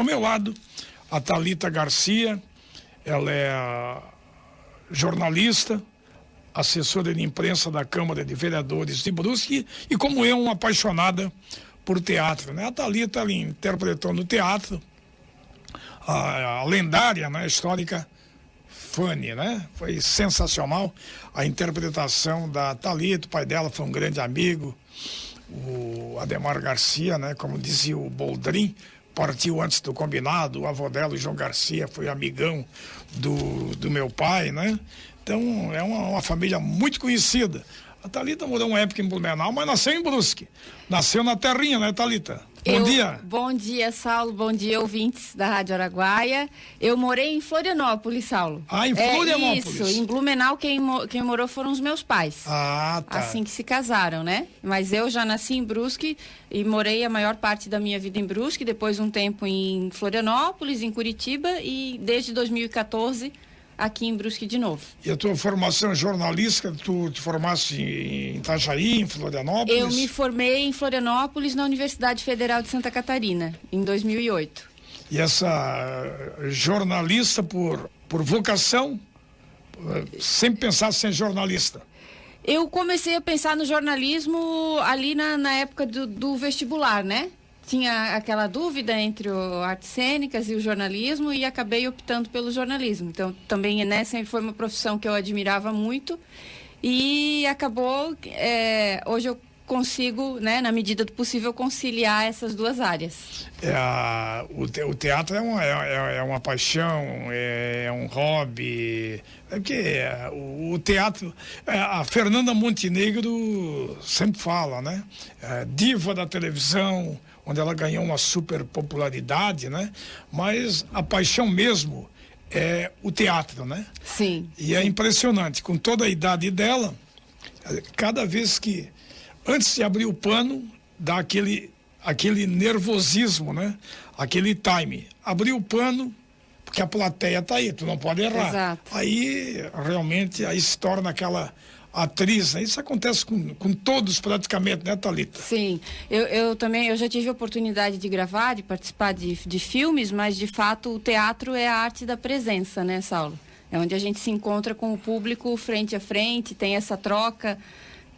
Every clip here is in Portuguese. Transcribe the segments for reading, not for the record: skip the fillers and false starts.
meu lado, a Thalita Garcia, ela é jornalista, assessora de imprensa da Câmara de Vereadores de Brusque e, como eu, uma apaixonada por teatro, né? A Thalita, ela interpretou no teatro a lendária, né, histórica Fanny, né? Foi sensacional a interpretação da Thalita. O pai dela foi um grande amigo, o Ademar Garcia, né? Como dizia o Boldrin, partiu antes do combinado. O avô dela, o João Garcia, foi amigão do meu pai, né? Então, é uma família muito conhecida. A Thalita morou uma época em Blumenau, mas nasceu em Brusque. Nasceu na terrinha, né, Thalita? Bom dia. Bom dia, Saulo. Bom dia, ouvintes da Rádio Araguaia. Eu morei em Florianópolis, Saulo. Ah, em Florianópolis. Isso, em Blumenau quem morou foram os meus pais. Ah, tá. Assim que se casaram, né? Mas eu já nasci em Brusque e morei a maior parte da minha vida em Brusque, depois um tempo em Florianópolis, em Curitiba e desde 2014 aqui em Brusque de novo. E a tua formação jornalística, tu te formaste em Itajaí, em Florianópolis? Eu me formei em Florianópolis na Universidade Federal de Santa Catarina, em 2008. E essa jornalista por vocação, sempre pensaste em ser jornalista? Eu comecei a pensar no jornalismo ali na época do vestibular, né? Tinha aquela dúvida entre o artes cênicas e o jornalismo e acabei optando pelo jornalismo. Então, também sempre foi uma profissão que eu admirava muito e acabou, hoje eu consigo, né, na medida do possível, conciliar essas duas áreas. O teatro é uma paixão, é um hobby, porque o teatro, a Fernanda Montenegro sempre fala, né? Diva da televisão, onde ela ganhou uma super popularidade, né? Mas a paixão mesmo é o teatro, né? Sim. E é impressionante, com toda a idade dela, cada vez que, antes de abrir o pano, dá aquele nervosismo, né? Aquele time. Abriu o pano, porque a plateia tá aí, tu não pode errar. Exato. Aí, realmente, aí se torna aquela atriz, né? Isso acontece com todos praticamente, né, Thalita? Sim, eu também, eu já tive a oportunidade de gravar, de participar de filmes, mas de fato o teatro é a arte da presença, né, Saulo? É onde a gente se encontra com o público frente a frente, tem essa troca.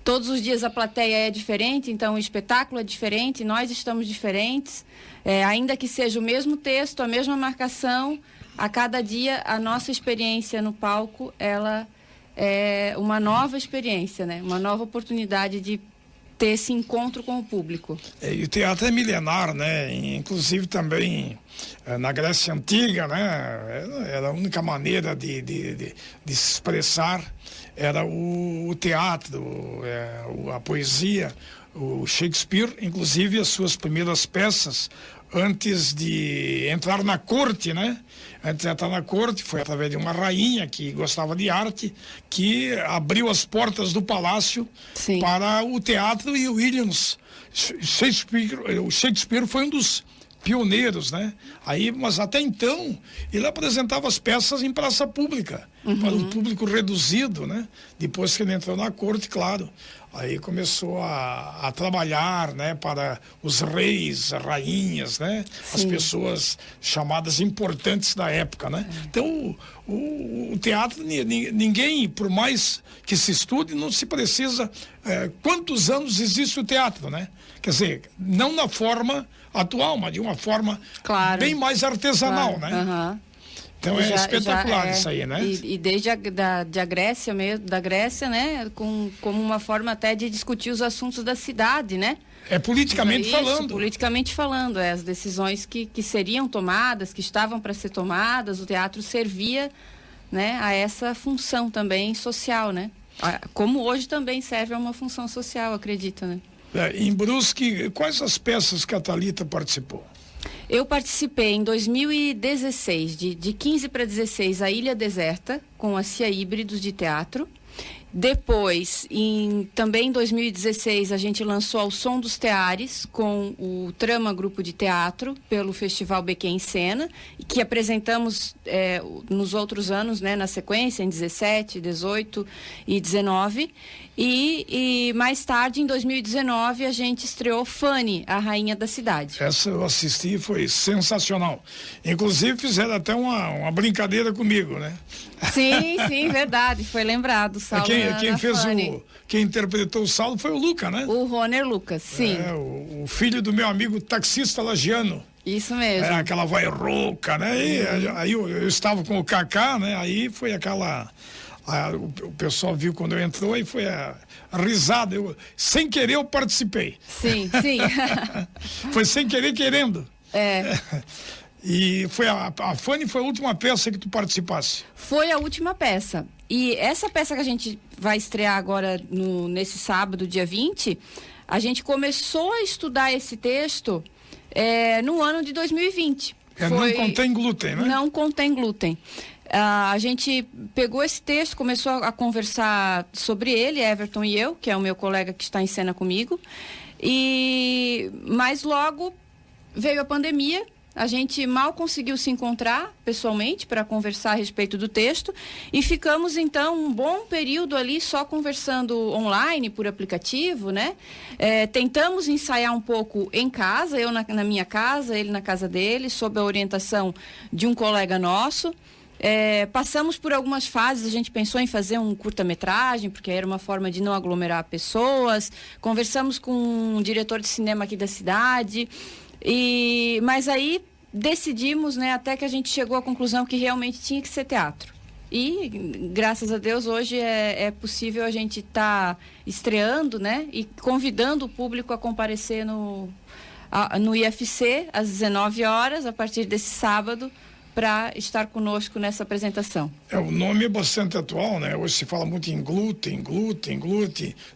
Todos os dias a plateia é diferente, então o espetáculo é diferente, nós estamos diferentes. Ainda que seja o mesmo texto, a mesma marcação, a cada dia a nossa experiência no palco, ela é uma nova experiência, né? Uma nova oportunidade de ter esse encontro com o público. E o teatro é milenar, né? Inclusive também na Grécia Antiga, né? Era a única maneira de se expressar, era o teatro, a poesia. O Shakespeare, inclusive, as suas primeiras peças, antes de entrar na corte, né? Antes de entrar na corte, foi através de uma rainha que gostava de arte, que abriu as portas do palácio. Sim. Para o teatro, e o Shakespeare foi um dos pioneiros, né? Mas até então, ele apresentava as peças em praça pública, para um público reduzido, né? Depois que ele entrou na corte, claro, aí começou a trabalhar, né, para os reis, rainhas, né? Sim. As pessoas chamadas importantes da época, né? Então, o teatro, ninguém, por mais que se estude, não se precisa... quantos anos existe o teatro, né? Quer dizer, não na forma atual, mas de uma forma bem mais artesanal, né? Uhum. Então é espetacular isso aí, né? E desde da Grécia mesmo, da Grécia, né? Como uma forma até de discutir os assuntos da cidade, né? Politicamente falando. Politicamente falando, as decisões que seriam tomadas, que estavam para ser tomadas, o teatro servia, né, a essa função também social, né? Como hoje também serve a uma função social, acredito, né? Em Brusque, quais as peças que a Thalita participou? Eu participei em 2016, de 15 para 16, A Ilha Deserta, com a CIA Híbridos de Teatro. Depois, também em 2016, a gente lançou Ao Som dos Teares, com o Trama Grupo de Teatro, pelo Festival BQ em Cena, que apresentamos nos outros anos, né, na sequência, em 17, 18 e 19. E mais tarde, em 2019, a gente estreou Fanny, a Rainha da Cidade. Essa eu assisti e foi sensacional. Inclusive, fizeram até uma brincadeira comigo, né? Sim, verdade. Foi lembrado, Saulo. Quem interpretou o Saulo foi o Luca, né? O Roner Lucas, sim. O filho do meu amigo taxista lagiano. Isso mesmo. Aquela voz rouca, né? E aí eu estava com o Kaká, né? Aí foi aquela... o pessoal viu quando eu entrou e foi a risada. Sem querer eu participei. Sim. Foi sem querer querendo. É. E a Fanny foi a última peça que tu participasse. Foi a última peça. E essa peça que a gente vai estrear agora nesse sábado, dia 20, a gente começou a estudar esse texto no ano de 2020. Não contém glúten, né? Não contém glúten. A gente pegou esse texto, começou a conversar sobre ele, Everton e eu, que é o meu colega que está em cena comigo. Mas logo veio a pandemia. A gente mal conseguiu se encontrar pessoalmente para conversar a respeito do texto e ficamos então um bom período ali só conversando online por aplicativo, né? Tentamos ensaiar um pouco em casa, eu na minha casa, ele na casa dele, sob a orientação de um colega nosso. Passamos por algumas fases, a gente pensou em fazer um curta-metragem, porque era uma forma de não aglomerar pessoas. Conversamos com um diretor de cinema aqui da cidade. Mas aí decidimos, né, até que a gente chegou à conclusão que realmente tinha que ser teatro. E, graças a Deus, hoje é possível a gente estar estreando, né, e convidando o público a comparecer no IFC às 19 horas, a partir desse sábado, para estar conosco nessa apresentação. O nome é bastante atual, né? Hoje se fala muito em glúten,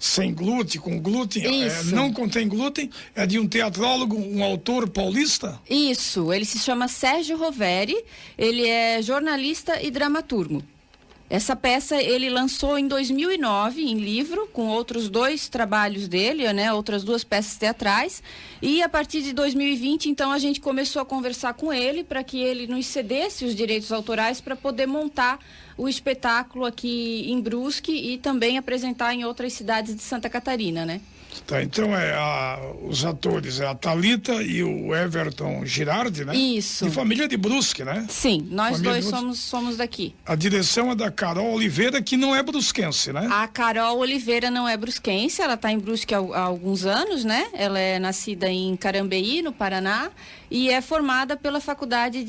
sem glúten, com glúten. Não contém glúten, é de um teatrólogo, um autor paulista? Isso, ele se chama Sérgio Roveri, ele é jornalista e dramaturgo. Essa peça ele lançou em 2009 em livro, com outros 2 trabalhos dele, né, outras 2 peças teatrais. E a partir de 2020, então, a gente começou a conversar com ele para que ele nos cedesse os direitos autorais para poder montar o espetáculo aqui em Brusque e também apresentar em outras cidades de Santa Catarina, né? Tá, então os atores a Thalita e o Everton Girardi, né? Isso. De família de Brusque, né? Sim, nós dois somos daqui. A direção é da Carol Oliveira, que não é brusquense, né? A Carol Oliveira não é brusquense, ela está em Brusque há alguns anos, né? Ela é nascida em Carambeí, no Paraná, e é formada pela Faculdade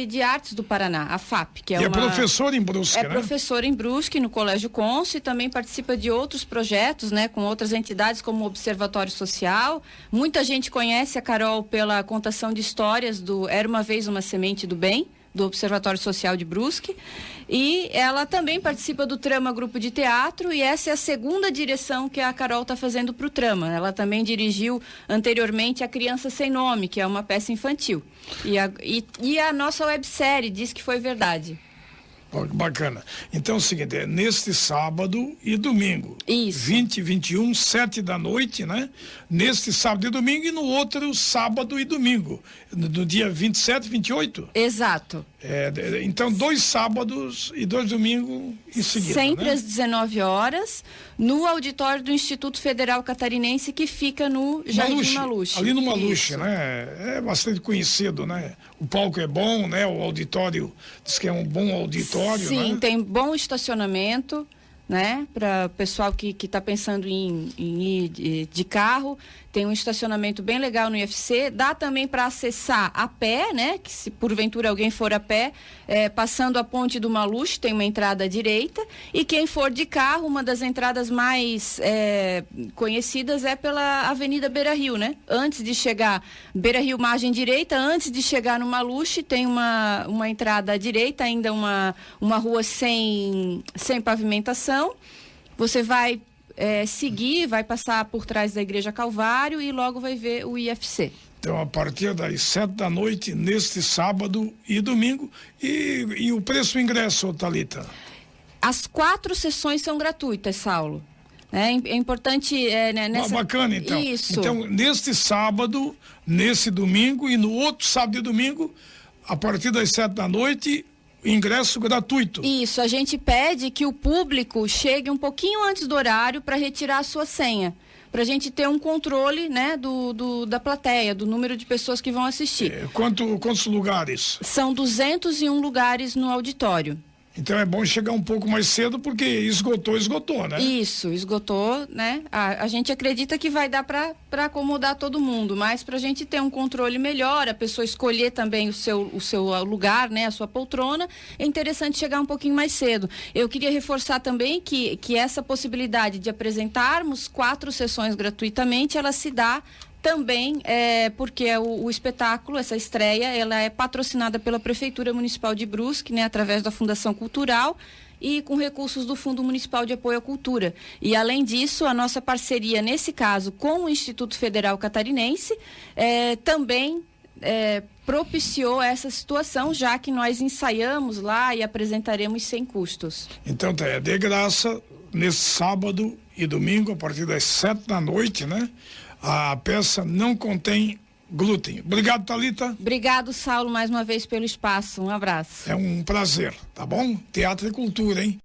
de Artes do Paraná, a FAP, que é professora em Brusque, né? É professora em Brusque, no Colégio Conce, e também participa de outros projetos, né? Com outras entidades, como o Observatório Social. Muita gente conhece a Carol pela contação de histórias do Era Uma Vez Uma Semente do Bem, do Observatório Social de Brusque. E ela também participa do Trama Grupo de Teatro, e essa é a segunda direção que a Carol está fazendo para o Trama. Ela também dirigiu anteriormente A Criança Sem Nome, que é uma peça infantil. E a nossa websérie Diz Que Foi Verdade. Bacana. Então é o seguinte, neste sábado e domingo. Isso. 20 e 21, 7 da noite, né? Neste sábado e domingo e no outro sábado e domingo. No dia 27 e 28? Exato. Então 2 sábados e 2 domingos em seguida, sempre, né? às 19 horas, no auditório do Instituto Federal Catarinense, que fica no Jardim Maluche. Ali no Maluche, né? É bastante conhecido, né? O palco é bom, né? O auditório diz que é um bom auditório, Sim, né? tem bom estacionamento, né? Para o pessoal que está pensando em ir de carro. Tem um estacionamento bem legal no IFC. Dá também para acessar a pé, né? Que se porventura alguém for a pé, passando a ponte do Maluche, tem uma entrada à direita. E quem for de carro, uma das entradas mais conhecidas é pela Avenida Beira Rio, né? Antes de chegar, Beira Rio, margem direita, antes de chegar no Maluche, tem uma entrada à direita, ainda uma rua sem pavimentação. Você vai seguir, vai passar por trás da Igreja Calvário e logo vai ver o IFC. Então, a partir das 7 da noite, neste sábado e domingo. E o preço do ingresso, Thalita? As 4 sessões são gratuitas, Saulo. É importante... Bacana, então. Isso. Então, neste sábado, nesse domingo e no outro sábado e domingo, a partir das 7 da noite, ingresso gratuito. Isso, a gente pede que o público chegue um pouquinho antes do horário para retirar a sua senha, para a gente ter um controle, né, da plateia, do número de pessoas que vão assistir. Quantos lugares? São 201 lugares no auditório. Então é bom chegar um pouco mais cedo, porque esgotou, né? Isso, esgotou, né? A gente acredita que vai dar para acomodar todo mundo, mas para a gente ter um controle melhor, a pessoa escolher também o seu lugar, né? A sua poltrona, é interessante chegar um pouquinho mais cedo. Eu queria reforçar também que essa possibilidade de apresentarmos 4 sessões gratuitamente, ela se dá também porque o espetáculo, essa estreia, ela é patrocinada pela Prefeitura Municipal de Brusque, né, através da Fundação Cultural e com recursos do Fundo Municipal de Apoio à Cultura. E, além disso, a nossa parceria, nesse caso, com o Instituto Federal Catarinense, também propiciou essa situação, já que nós ensaiamos lá e apresentaremos sem custos. Então, é de graça, nesse sábado e domingo, a partir das 7 da noite, né? A peça não contém glúten. Obrigado, Thalita. Obrigado, Saulo, mais uma vez pelo espaço. Um abraço. É um prazer, tá bom? Teatro e cultura, hein?